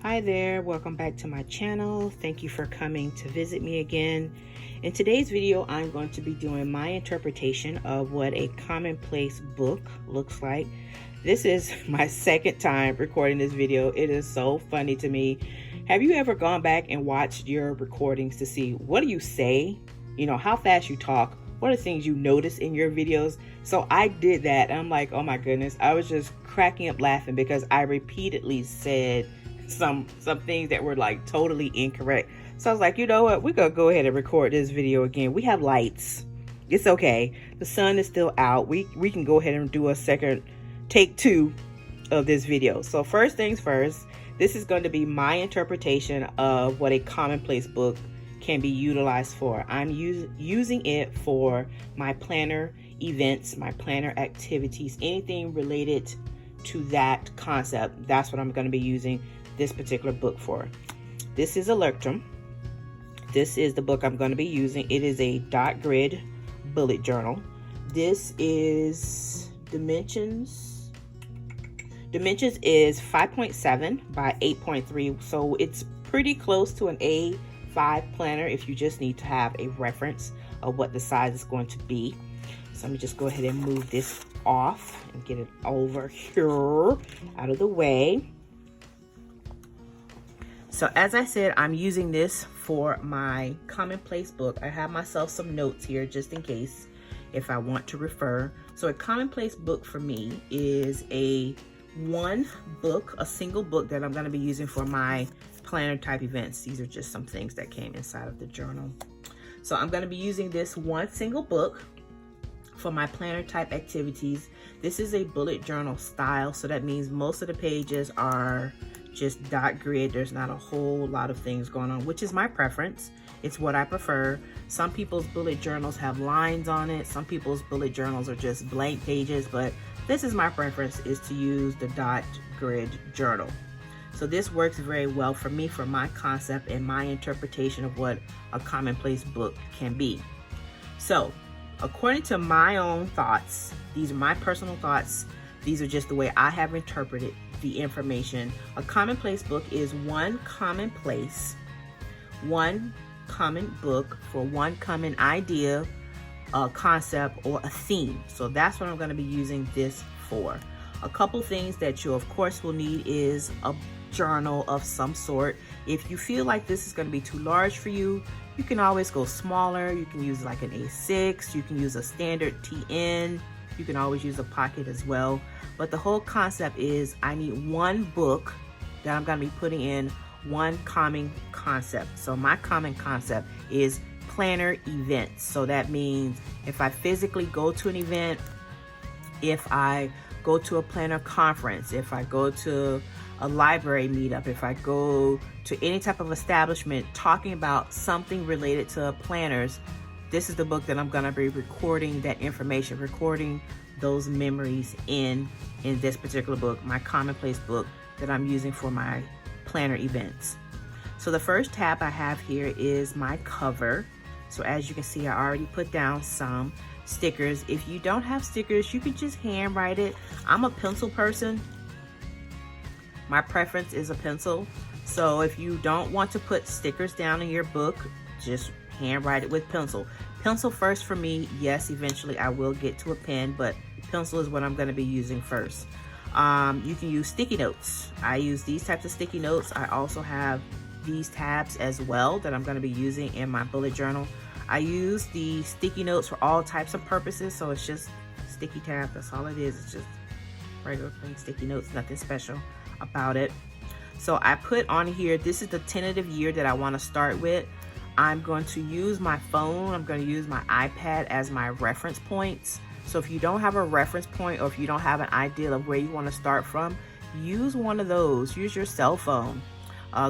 Hi there, welcome back to my channel. Thank you for coming to visit me again. In today's video, I'm going to be doing my interpretation of what a commonplace book looks like. This is my second time recording this video. It is so funny to me. Have you ever gone back and watched your recordings to see what do you say? You know, how fast you talk? What are things you notice in your videos? So I did that. I'm like, oh my goodness. I was just cracking up laughing because I repeatedly said some things that were like totally incorrect. So I was like, you know what, we're gonna go ahead and record this video again. We have lights, it's okay, the sun is still out. We can go ahead and do a second take 2 of this video. So first things first, this is going to be my interpretation of what a commonplace book can be utilized for. I'm using it for my planner events, my planner activities, anything related to that concept. That's what I'm going to be using this particular book for. This is Electrum. This is the book I'm going to be using. It is a dot grid bullet journal. This is dimensions. Dimensions is 5.7 by 8.3, so it's pretty close to an A5 planner if you just need to have a reference of what the size is going to be. So let me just go ahead and move this off and get it over here out of the way. So as I said, I'm using this for my commonplace book. I have myself some notes here just in case if I want to refer. So a commonplace book for me is a single book that I'm going to be using for my planner type events. These are just some things that came inside of the journal. So I'm going to be using this one single book for my planner type activities. This is a bullet journal style, so that means most of the pages are just dot grid. There's not a whole lot of things going on, which is my preference. It's what I prefer. Some people's bullet journals have lines on it. Some people's bullet journals are just blank pages, but this is my preference, is to use the dot grid journal. So this works very well for me, for my concept and my interpretation of what a commonplace book can be. So according to my own thoughts, these are my personal thoughts. These are just the way I have interpreted the information. A commonplace book is one common place, one common book for one common idea, a concept, or a theme. So that's what I'm going to be using this for. A couple things that you of course will need is a journal of some sort. If you feel like this is going to be too large for you, you can always go smaller. You can use like an A6, you can use a standard TN, you can always use a pocket as well. But the whole concept is I need one book that I'm going to be putting in one common concept. So my common concept is planner events. So that means if I physically go to an event, if I go to a planner conference, if I go to a library meetup, if I go to any type of establishment talking about something related to planners, this is the book that I'm going to be recording that information, recording those memories in this particular book, my commonplace book that I'm using for my planner events. So the first tab I have here is my cover. So as you can see, I already put down some stickers. If you don't have stickers, you can just handwrite it. I'm a pencil person. My preference is a pencil. So if you don't want to put stickers down in your book, just handwrite it with pencil. Pencil first for me. Yes, eventually I will get to a pen, but pencil is what I'm going to be using first. You can use sticky notes. I use these types of sticky notes. I also have these tabs as well that I'm going to be using in my bullet journal. I use the sticky notes for all types of purposes, so it's just sticky tab. That's all it is. It's just regular plain sticky notes, nothing special about it. So I put on here, this is the tentative year that I want to start with. I'm going to use my phone, I'm going to use my iPad as my reference points. So if you don't have a reference point, or if you don't have an idea of where you want to start from, use one of those. Use your cell phone.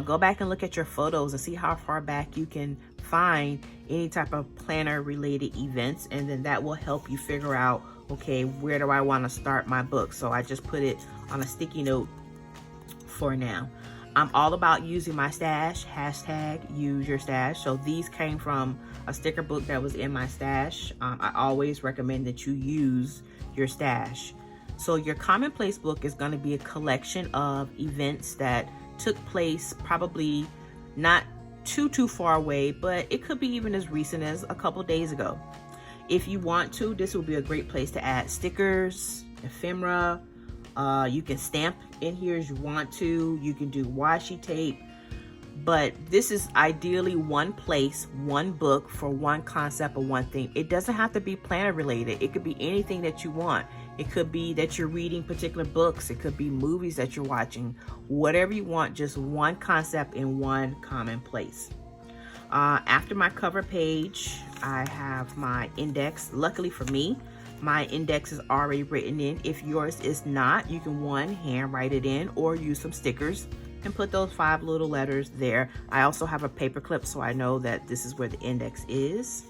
Go back and look at your photos and see how far back you can find any type of planner related events, and then that will help you figure out, okay, where do I want to start my book? So I just put it on a sticky note for now. I'm all about using my stash, hashtag use your stash. So these came from a sticker book that was in my stash. I always recommend that you use your stash. So your commonplace book is going to be a collection of events that took place probably not too far away, but it could be even as recent as a couple days ago. If you want to, this will be a great place to add stickers, ephemera. You can stamp in here as you want to. You can do washi tape. But this is ideally one place, one book for one concept or one thing. It doesn't have to be planner related. It could be anything that you want. It could be that you're reading particular books. It could be movies that you're watching. Whatever you want, just one concept in one common place. After my cover page, I have my index. Luckily for me, my index is already written in. If yours is not, you can hand write it in or use some stickers and put those 5 little letters there. I also have a paper clip so I know that this is where the index is.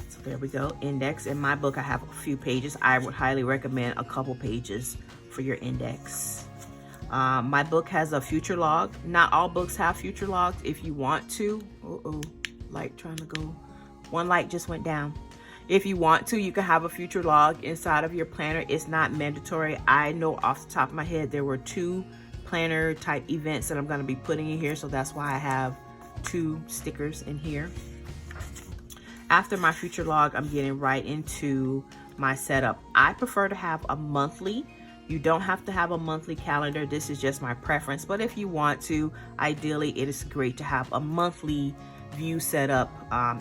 So there we go, index. In my book, I have a few pages. I would highly recommend a couple pages for your index. My book has a future log. Not all books have future logs. If you want to, light trying to go. One light just went down. If you want to, you can have a future log inside of your planner. It's not mandatory. I know off the top of my head, there were 2 planner type events that I'm going to be putting in here. So that's why I have 2 stickers in here. After my future log, I'm getting right into my setup. I prefer to have a monthly. You don't have to have a monthly calendar. This is just my preference. But if you want to, ideally, it is great to have a monthly view set up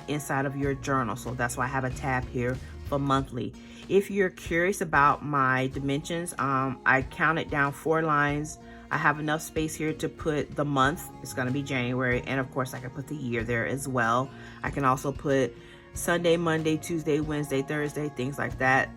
inside of your journal. So that's why I have a tab here for monthly. If you're curious about my dimensions, I counted down 4 lines. I have enough space here to put the month. It's going to be January, and of course I can put the year there as well. I can also put Sunday, Monday, Tuesday, Wednesday, Thursday, things like that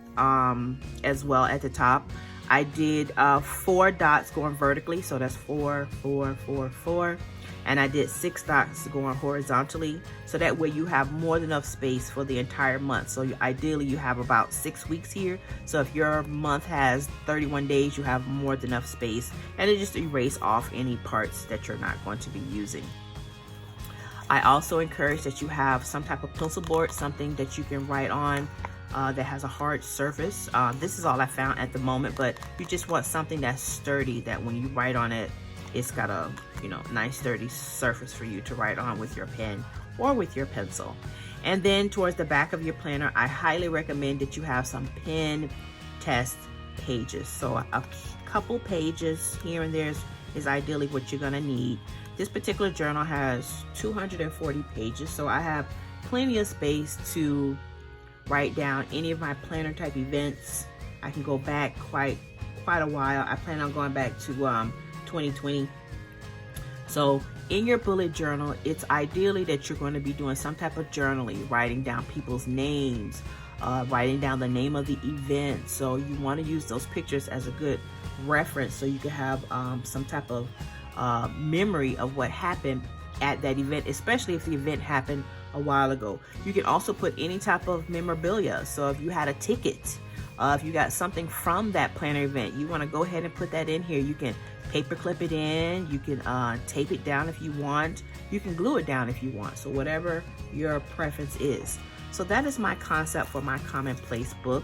as well at the top. I did 4 dots going vertically, so that's 4, 4, 4, 4. And I did 6 dots going horizontally, so that way you have more than enough space for the entire month. So ideally you have about 6 weeks here. So if your month has 31 days, you have more than enough space, and it just erase off any parts that you're not going to be using. I also encourage that you have some type of pencil board, something that you can write on that has a hard surface. This is all I found at the moment, but you just want something that's sturdy, that when you write on it, it's got a nice sturdy surface for you to write on with your pen or with your pencil. And then towards the back of your planner, I highly recommend that you have some pen test pages. So a couple pages here and there is ideally what you're gonna need. This particular journal has 240 pages, so I have plenty of space to write down any of my planner type events. I can go back quite a while. I plan on going back to 2020. So in your bullet journal, it's ideally that you're going to be doing some type of journaling, writing down people's names, writing down the name of the event. So you want to use those pictures as a good reference, so you can have some type of memory of what happened at that event, especially if the event happened a while ago. You can also put any type of memorabilia. So if you had a ticket, if you got something from that planner event, you want to go ahead and put that in here. You can paper clip it in, you can tape it down if you want, you can glue it down if you want. So whatever your preference is. So that is my concept for my Commonplace book.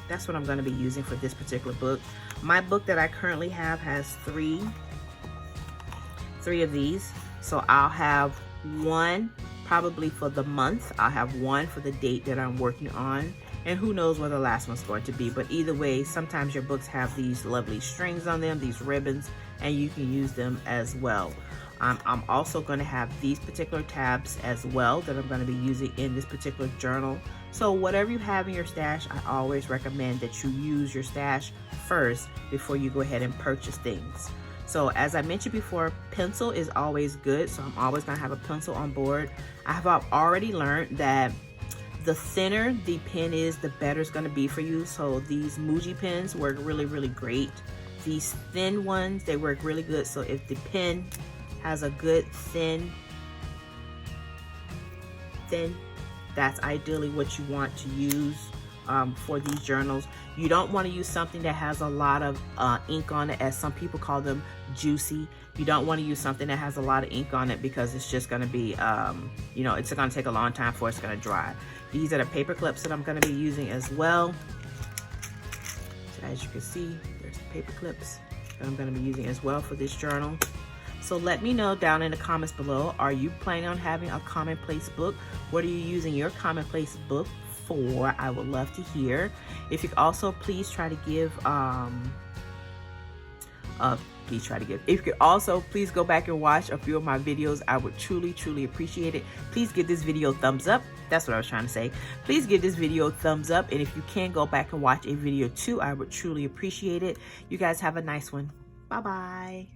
That's what I'm going to be using for this particular book. My book that I currently have has three of these. So I'll have one probably for the month. I'll have one for the date that I'm working on. And who knows what the last one's going to be. But either way, sometimes your books have these lovely strings on them, these ribbons, and you can use them as well. I'm also going to have these particular tabs as well that I'm going to be using in this particular journal. So whatever you have in your stash, I always recommend that you use your stash first before you go ahead and purchase things. So as I mentioned before, pencil is always good. So I'm always going to have a pencil on board. I have already learned that the thinner the pen is, the better it's going to be for you. So these Muji pens work really, really great. These thin ones, they work really good. So if the pen has a good thin, that's ideally what you want to use for these journals. You don't want to use something that has a lot of ink on it, as some people call them juicy. You don't want to use something that has a lot of ink on it, because it's just going to be, it's going to take a long time before it's going to dry. These are the paper clips that I'm going to be using as well. So as you can see, there's the paper clips. that I'm going to be using as well for this journal. So let me know down in the comments below, are you planning on having a Commonplace book? What are you using your Commonplace book for? I would love to hear. If you could also please try to give, if you could also please go back and watch a few of my videos, I would truly, truly appreciate it. Please give this video a thumbs up. That's what I was trying to say. Please give this video a thumbs up. And if you can go back and watch a video too, I would truly appreciate it. You guys have a nice one. Bye-bye.